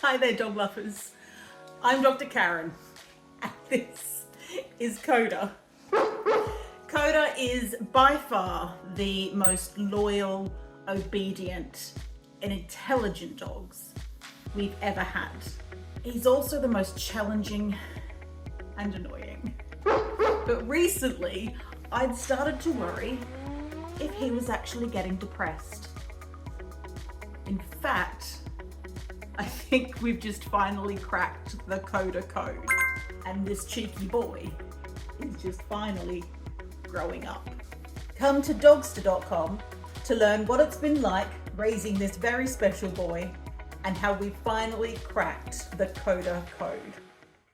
Hi there, dog lovers. I'm Dr. Karen, and this is Coda. Coda is by far the most loyal, obedient, and intelligent dogs we've ever had. He's also the most challenging and annoying. But recently, I'd started to worry if he was actually getting depressed. In fact, I think we've just finally cracked the Coda code, and this cheeky boy is just finally growing up. Come to Dogster.com to learn what it's been like raising this very special boy and how we finally cracked the Coda code.